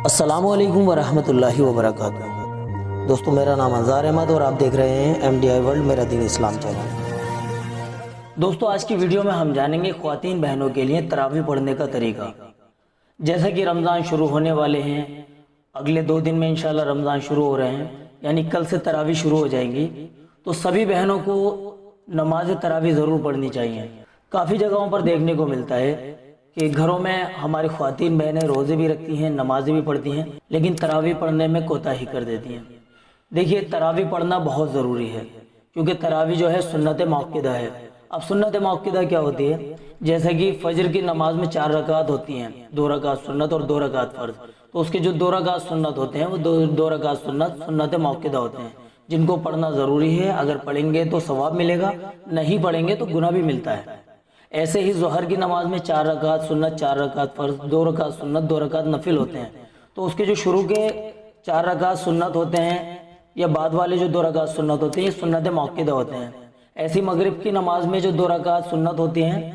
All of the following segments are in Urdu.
السلام علیکم ورحمۃ اللہ وبرکاتہ۔ دوستو، میرا نام انظار احمد اور آپ دیکھ رہے ہیں MDI ورلڈ میرا دین اسلام چینل۔ دوستو، آج کی ویڈیو میں ہم جانیں گے خواتین بہنوں کے لیے تراویح پڑھنے کا طریقہ۔ جیسا کہ رمضان شروع ہونے والے ہیں، اگلے 2 دن میں انشاءاللہ رمضان شروع ہو رہے ہیں، یعنی کل سے تراویح شروع ہو جائیں گی، تو سبھی بہنوں کو نماز تراویح ضرور پڑھنی چاہیے۔ کافی جگہوں پر دیکھنے کو ملتا ہے کہ گھروں میں ہماری خواتین بہنیں روزے بھی رکھتی ہیں، نمازیں بھی پڑھتی ہیں، لیکن تراویح پڑھنے میں کوتاہی کر دیتی ہیں۔ دیکھیے، تراویح پڑھنا بہت ضروری ہے، کیونکہ تراویح جو ہے سنت موقدہ ہے۔ اب سنت موقدہ کیا ہوتی ہے؟ جیسا کہ فجر کی نماز میں 4 رکعت ہوتی ہیں، 2 رکعت سنت اور 2 رکعت فرض، تو اس کے جو 2 رکعت سنت ہوتے ہیں وہ 2 رکعت سنت موقدہ ہوتے ہیں، جن کو پڑھنا ضروری ہے۔ اگر پڑھیں گے تو ثواب ملے گا، نہیں پڑھیں گے تو گناہ بھی ملتا ہے۔ ایسے ہی ظہر کی نماز میں 4 رکعت سنت، 4 رکعت فرض، 2 رکعت سنت، 2 رکعت نفل ہوتے ہیں، تو اس کے جو شروع کے 4 رکعت سنت ہوتے ہیں یا بعد والے جو 2 رکعت سنت ہوتے ہیں، یہ سنت موقدہ ہوتے ہیں۔ ایسی مغرب کی نماز میں جو 2 رکعت سنت ہوتی ہیں،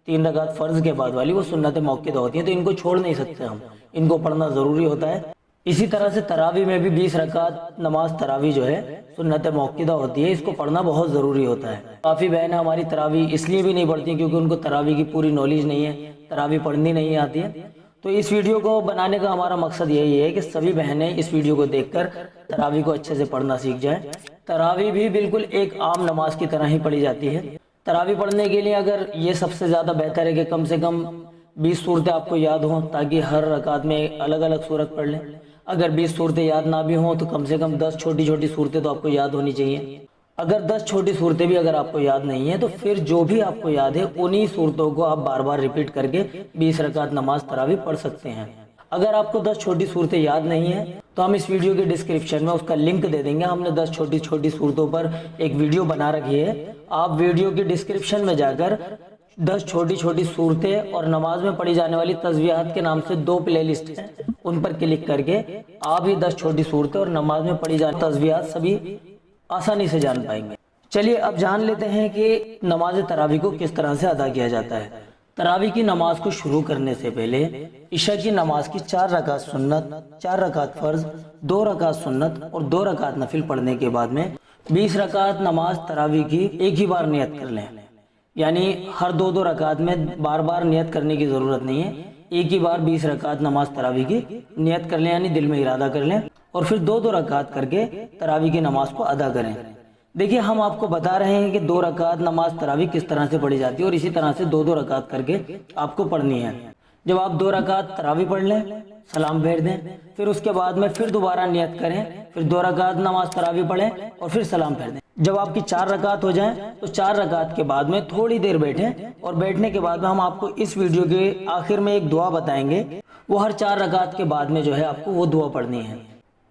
3 رکعت فرض کے بعد والی، وہ سنت موقدہ ہوتی ہیں، تو ان کو چھوڑ نہیں سکتے ہم، ان کو پڑھنا ضروری ہوتا ہے۔ اسی طرح سے تراویح میں بھی 20 رکعت نماز تراویح جو ہے سنت موقدہ ہوتی ہے، اس کو پڑھنا بہت ضروری ہوتا ہے۔ کافی بہنیں ہماری تراویح اس لیے بھی نہیں پڑھتی کیونکہ ان کو تراویح کی پوری نالج نہیں ہے، تراویح پڑھنی نہیں آتی ہے۔ تو اس ویڈیو کو بنانے کا ہمارا مقصد یہی ہے کہ سبھی بہنیں اس ویڈیو کو دیکھ کر تراویح کو اچھے سے پڑھنا سیکھ جائیں۔ تراویح بھی بالکل ایک عام نماز کی طرح ہی پڑھی جاتی ہے۔ تراویح پڑھنے کے لیے اگر یہ سب سے زیادہ بہتر ہے کہ کم سے کم 20 صورتیں آپ کو یاد ہوں، تاکہ ہر رکعت میں الگ الگ صورت پڑھ لیں۔ اگر 20 صورتیں یاد نہ بھی ہوں تو کم سے کم 10 چھوٹی چھوٹی صورتیں تو آپ کو یاد ہونی چاہیے۔ اگر 10 چھوٹی صورتیں بھی اگر آپ کو یاد نہیں ہیں تو پھر جو بھی آپ کو یاد ہے انہی صورتوں کو آپ بار بار ریپیٹ کر کے 20 رکعت نماز تراویح پڑھ سکتے ہیں۔ اگر آپ کو 10 چھوٹی صورتیں یاد نہیں ہیں تو ہم اس ویڈیو کے ڈسکرپشن میں اس کا لنک دے دیں گے۔ ہم نے 10 چھوٹی چھوٹی صورتوں پر ایک ویڈیو بنا رکھی ہے، آپ ویڈیو کے ڈسکرپشن میں جا کر 10 چھوٹی چھوٹی صورتیں اور نماز میں پڑھی جانے والی تسبیحات کے نام سے 2 پلے لسٹ ہیں، ان پر کلک کر کے آپ یہ 10 چھوٹی صورتیں اور نماز میں پڑھی جانے تسبیحات سبھی آسانی سے جان پائیں گے۔ چلیے اب جان لیتے ہیں کہ نماز تراویح کو کس طرح سے ادا کیا جاتا ہے۔ تراویح کی نماز کو شروع کرنے سے پہلے عشاء کی نماز کی 4 رکعت سنت، 4 رکعت فرض، 2 رکعت سنت اور 2 رکعت نفل پڑھنے کے بعد میں 20 رکعت نماز تراویح کی ایک ہی بار نیت کر لیں، یعنی ہر 2 رکعت میں بار بار نیت کرنے کی ضرورت نہیں ہے، ایک ہی بار 20 رکعت نماز تراویح کی نیت کر لیں، یعنی دل میں ارادہ کر لیں، اور پھر 2 رکعت کر کے تراویح کی نماز کو ادا کریں۔ دیکھیے، ہم آپ کو بتا رہے ہیں کہ 2 رکعت نماز تراویح کس طرح سے پڑھی جاتی ہے، اور اسی طرح سے 2 رکعت کر کے آپ کو پڑھنی ہے۔ جب آپ 2 رکعت تراویح پڑھ لیں، سلام پھیر دیں، پھر اس کے بعد میں پھر دوبارہ نیت کریں، پھر 2 رکعت نماز تراویح پڑھیں اور پھر سلام پھیر دیں۔ جب آپ کی 4 رکعت ہو جائیں تو 4 رکعت کے بعد میں تھوڑی دیر بیٹھیں، اور بیٹھنے کے بعد میں ہم آپ کو اس ویڈیو کے آخر میں ایک دعا بتائیں گے، وہ ہر 4 رکعت کے بعد میں جو ہے آپ کو وہ دعا پڑھنی ہے۔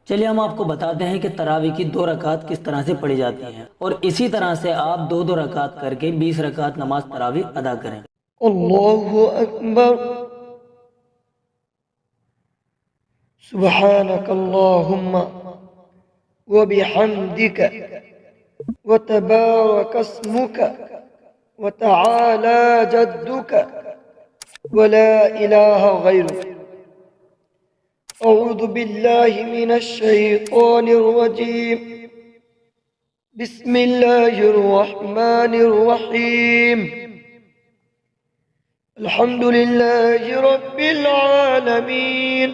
چلیے ہم آپ کو بتاتے ہیں کہ تراویح کی 2 رکعت کس طرح سے پڑھی جاتی ہیں، اور اسی طرح سے آپ 2 رکعت کر کے 20 رکعت نماز تراویح ادا کریں۔ اللہ اکبر، سبحانک اللہم وبحمدک وتبارک اسمک وتعالی جدک ولا الہ غیرک۔ اعوذ باللہ من الشیطان الرجیم، بسم اللہ الرحمن الرحیم، الحمد للہ رب العالمین،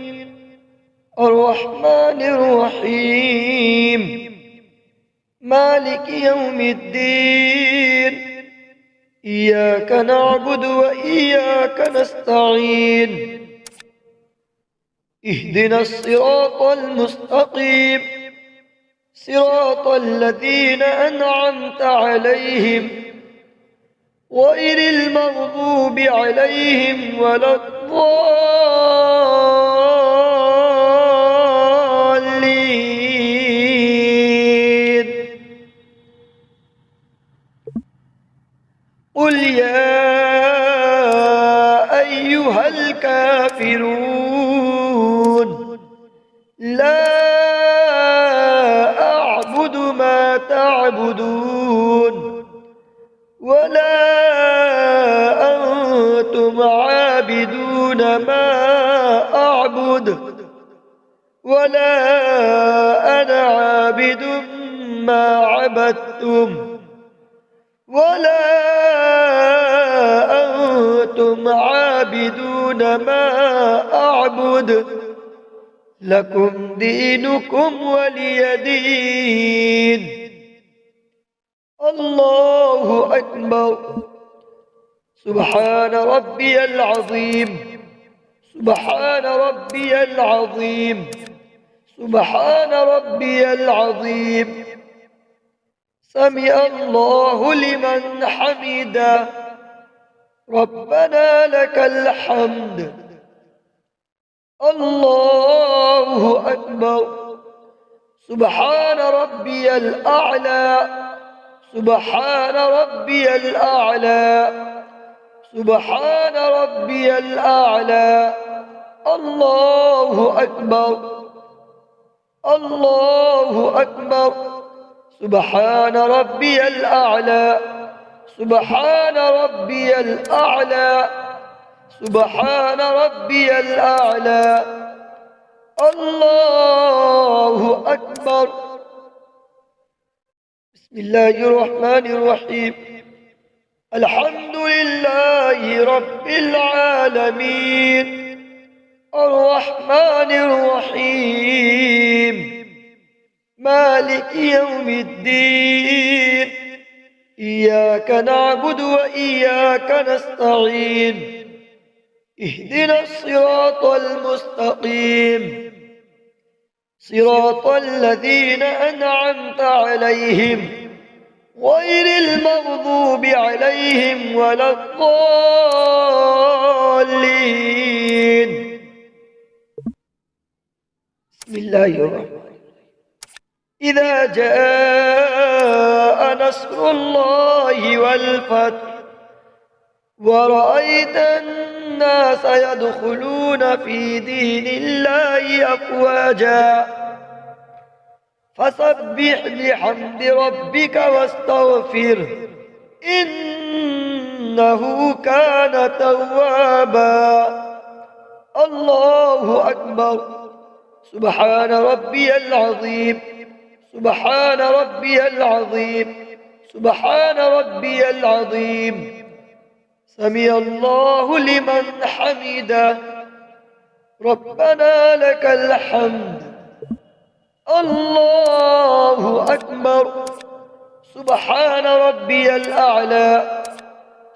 الرحمن الرحیم، مالک یوم الدین، ایاک نعبد و ایاک نستعین، اہدنا الصراط المستقیم، صراط الذین انعمت علیہم غیر المغضوب علیہم ولا الضالین۔ قل یا ایہا الکافرون لا اعبد ما تعبدون ولا انتم عابدون ما اعبد ولا أنا عابد ما عبدتم ولا أنتم عابدون ما أعبد لكم دينكم ولي دين. الله أكبر. سبحان ربي العظيم. سبحان ربي العظيم. سبحان ربي العظيم. سمع الله لمن حمده. ربنا لك الحمد. الله أكبر. سبحان ربي الأعلى. سبحان ربي الأعلى. سبحان ربي الأعلى. الله أكبر. الله أكبر. سبحان ربي الأعلى. سبحان ربي الأعلى. سبحان ربي الأعلى. الله أكبر. بسم الله الرحمن الرحيم. الحمد لله رب العالمين الرحمن الرحيم مالك يوم الدين إياك نعبد وإياك نستعين اهدنا الصراط المستقيم صراط الذين أنعمت عليهم غير المغضوب عليهم ولا الضالين. بسم الله الرحمن الرحيم. إذا جاء نصر الله والفتح ورأيت الناس يدخلون في دين الله أفواجا فسبح بحمد ربك واستغفره إنه كان توابا. الله أكبر. سبحان ربي العظيم. سبحان ربي العظيم. سبحان ربي العظيم. سمع الله لمن حمده. ربنا لك الحمد. الله أكبر. سبحان ربي الأعلى.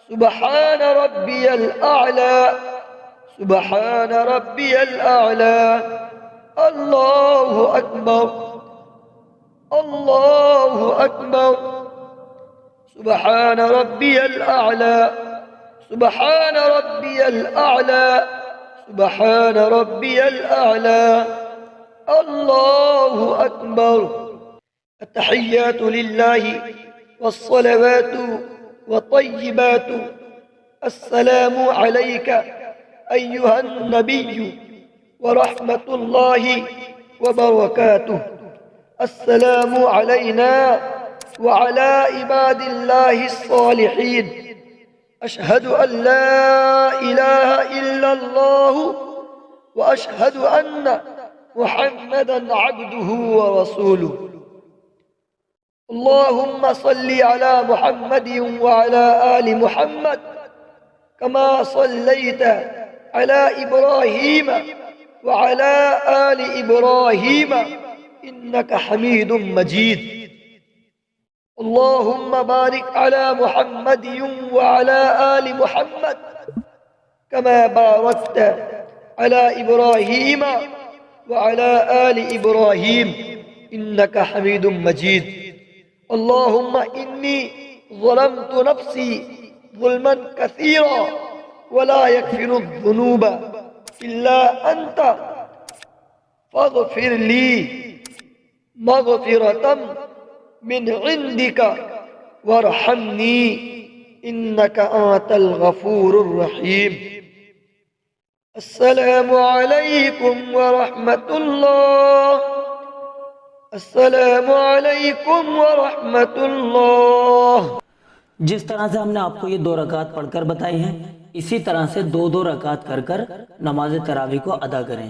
سبحان ربي الأعلى. سبحان ربي الأعلى. الله أكبر. الله أكبر. سبحان ربي الأعلى. سبحان ربي الأعلى. سبحان ربي الأعلى. الله أكبر. التحيات لله والصلوات والطيبات. السلام عليك أيها النبي ورحمة الله وبركاته. السلام علينا وعلى عباد الله الصالحين. أشهد أن لا إله إلا الله وأشهد أن محمدًا عبده ورسوله. اللهم صل على محمد وعلى آل محمد كما صليت على إبراهيم وعلى آل إبراهيم إنك حميد مجيد. اللهم بارك على محمد وعلى آل محمد كما باركت على إبراهيم وعلى آل إبراهيم إنك حميد مجيد. اللهم إني ظلمت نفسي ظلما كثيرا ولا يغفر الذنوب إلا أنت فاغفر لي مغفرة من عندك وارحمني إنك أنت الغفور الرحيم. السلام عليكم ورحمة الله. السلام عليكم ورحمة الله. جس طرح سے ہم نے آپ کو یہ 2 رکعت پڑھ کر بتائی ہیں، اسی طرح سے 2 رکعت کر نماز تراویح کو ادا کریں.